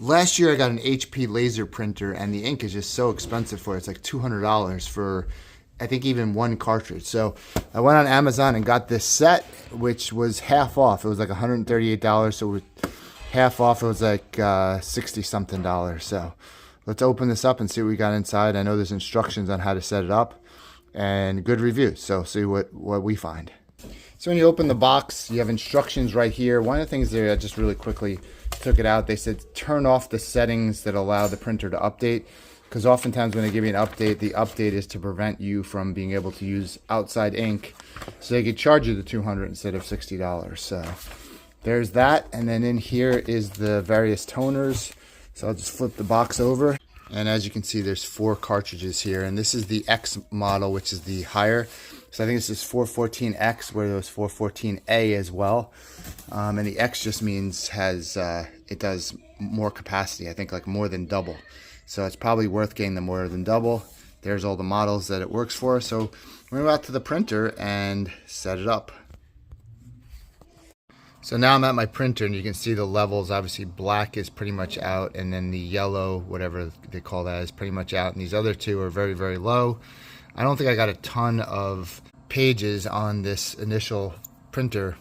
last year I got an HP laser printer, and the ink is just so expensive for it. It's like $200 for, I think, even one cartridge. So I went on Amazon and got this set, which was half off. It was like $138. So with half off, it was like 60 something dollars. So let's open this up and see what we got inside. I know there's instructions on how to set it up and good reviews. So see what we find. So when you open the box, you have instructions right here. One of the things there, I just really quickly took it out. They said turn off the settings that allow the printer to update, because oftentimes when they give you an update, the update is to prevent you from being able to use outside ink, so they could charge you the $200 instead of $60. So there's that. And then in here is the various toners. So I'll just flip the box over. And as you can see, there's 4 cartridges here. And this is the X model, which is the higher. So I think this is 414X, where there's 414A as well. And the X just means it does more capacity. I think like more than double. So it's probably worth getting the more than double. There's all the models that it works for. So we're going to go out to the printer and set it up. So now I'm at my printer, and you can see the levels. Obviously black is pretty much out, and then the yellow, whatever they call that, is pretty much out, and these other two are very, very low. I don't think I got a ton of pages on this initial printer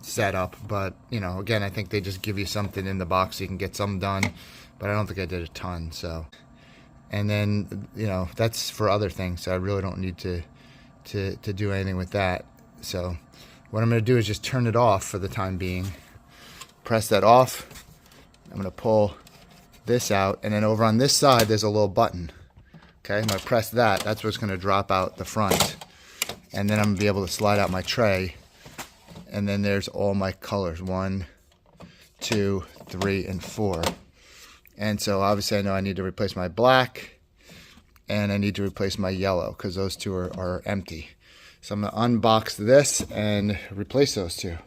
setup, but you know, again, I think they just give you something in the box so you can get some done, but I don't think I did a ton. So, and then, you know, that's for other things, so I really don't need to do anything with that. So what I'm going to do is just turn it off for the time being. Press that off. I'm going to pull this out, and then over on this side there's a little button. Okay, I'm going to press that. That's what's going to drop out the front. And then I'm going to be able to slide out my tray. And then there's all my colors. 1, 2, 3, and 4. And so obviously I know I need to replace my black. And I need to replace my yellow, because those two are empty. So I'm going to unbox this and replace those two.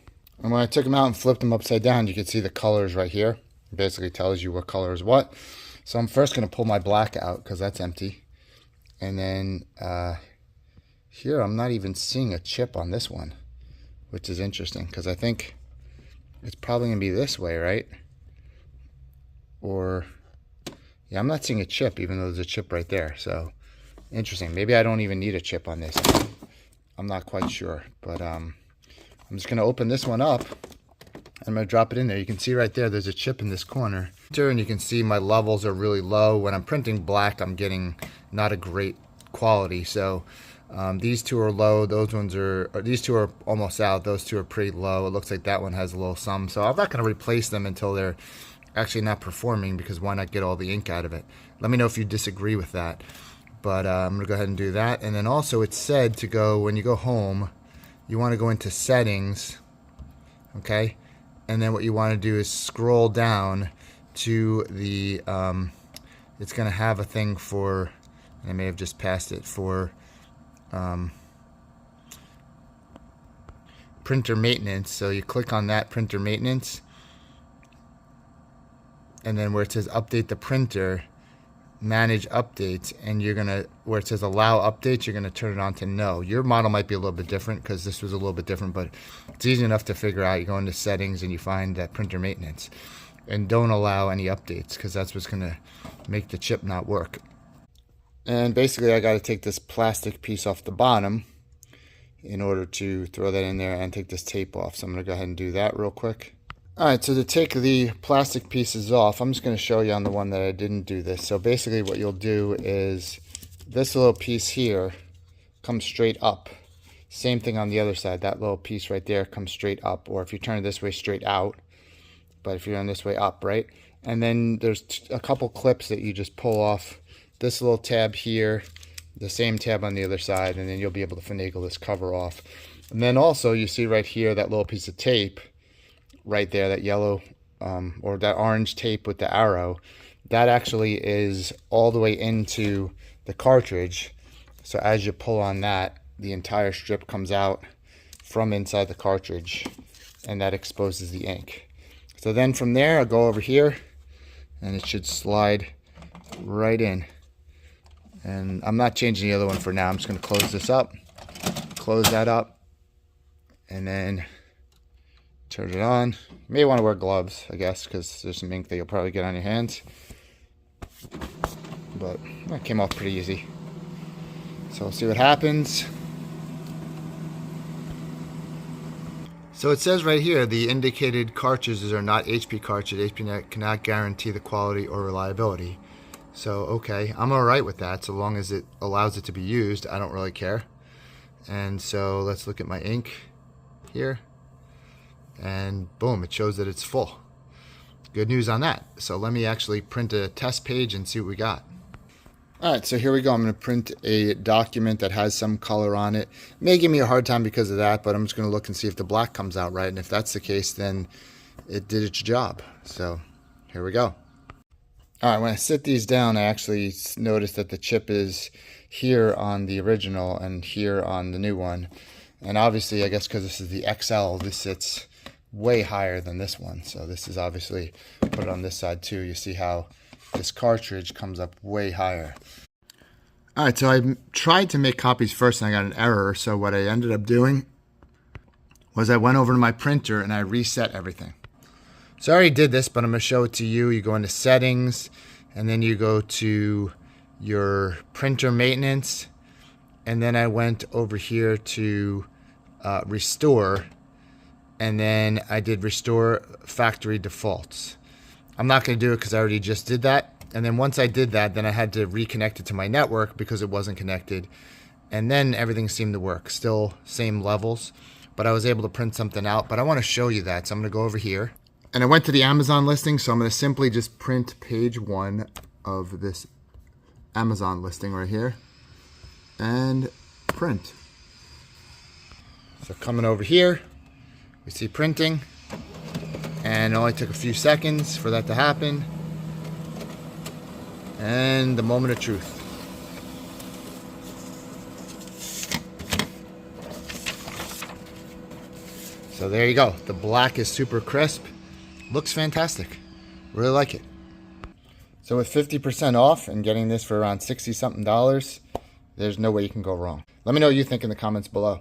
And when I took them out and flipped them upside down, you can see the colors right here. It basically tells you what color is what. So I'm first going to pull my black out, because that's empty. And then here I'm not even seeing a chip on this one, which is interesting, because I think it's probably going to be this way, right? Or, yeah, I'm not seeing a chip, even though there's a chip right there. So interesting. Maybe I don't even need a chip on this. I'm not quite sure, but I'm just going to open this one up. I'm going to drop it in there. You can see right there, there's a chip in this corner. And you can see my levels are really low. When I'm printing black, I'm getting not a great quality. So these two are low. Those ones these two are almost out. Those two are pretty low. It looks like that one has a little some. So I'm not going to replace them until they're actually not performing, because why not get all the ink out of it? Let me know if you disagree with that. But I'm going to go ahead and do that. And then also it's said to go, when you go home, you want to go into settings. Okay. And then what you want to do is scroll down to the, it's going to have a thing for, I may have just passed it, for printer maintenance. So you click on that, printer maintenance, and then where it says update the printer, manage updates, and you're gonna, where it says allow updates, you're gonna turn it on to no. Your model might be a little bit different, because this was a little bit different, but it's easy enough to figure out. You go into settings and you find that printer maintenance, and don't allow any updates, because that's what's gonna make the chip not work. And basically I got to take this plastic piece off the bottom in order to throw that in there and take this tape off. So I'm gonna go ahead and do that real quick. Alright, so to take the plastic pieces off, I'm just going to show you on the one that I didn't do this. So basically what you'll do is this little piece here comes straight up. Same thing on the other side. That little piece right there comes straight up, or if you turn it this way, straight out. But if you're on this way, up, right? And then there's a couple clips that you just pull off. This little tab here, the same tab on the other side, and then you'll be able to finagle this cover off. And then also you see right here that little piece of tape right there, that yellow or that orange tape with the arrow, that actually is all the way into the cartridge. So as you pull on that, the entire strip comes out from inside the cartridge, and that exposes the ink. So then from there, I'll go over here, and it should slide right in. And I'm not changing the other one for now. I'm just going to close this up, close that up, and then Turn it on. You may want to wear gloves, I guess, because there's some ink that you'll probably get on your hands. But that came off pretty easy. So we'll see what happens. So it says right here, the indicated cartridges are not HP cartridges. HP cannot guarantee the quality or reliability. So, okay, I'm all right with that. So long as it allows it to be used, I don't really care. And so let's look at my ink here. And boom, it shows that it's full. Good news on that. So let me actually print a test page and see what we got. All right, so here we go. I'm going to print a document that has some color on it. It may give me a hard time because of that, but I'm just going to look and see if the black comes out right. And if that's the case, then it did its job. So here we go. All right, when I sit these down, I actually noticed that the chip is here on the original and here on the new one. And obviously, I guess because this is the XL, this sits way higher than this one. So this is obviously, put it on this side too. You see how this cartridge comes up way higher. All right, so I tried to make copies first and I got an error. So what I ended up doing was I went over to my printer and I reset everything. So I already did this, but I'm going to show it to you. You go into settings and then you go to your printer maintenance. And then I went over here to restore. And then I did restore factory defaults. I'm not going to do it because I already just did that. And then once I did that, then I had to reconnect it to my network because it wasn't connected. And then everything seemed to work. Still same levels, but I was able to print something out. But I want to show you that. So I'm going to go over here. And I went to the Amazon listing. So I'm going to simply just print page 1 of this Amazon listing right here. And print. So coming over here, we see printing. And it only took a few seconds for that to happen. And the moment of truth. So there you go. The black is super crisp. Looks fantastic. Really like it. So with 50% off and getting this for around $60 something, there's no way you can go wrong. Let me know what you think in the comments below.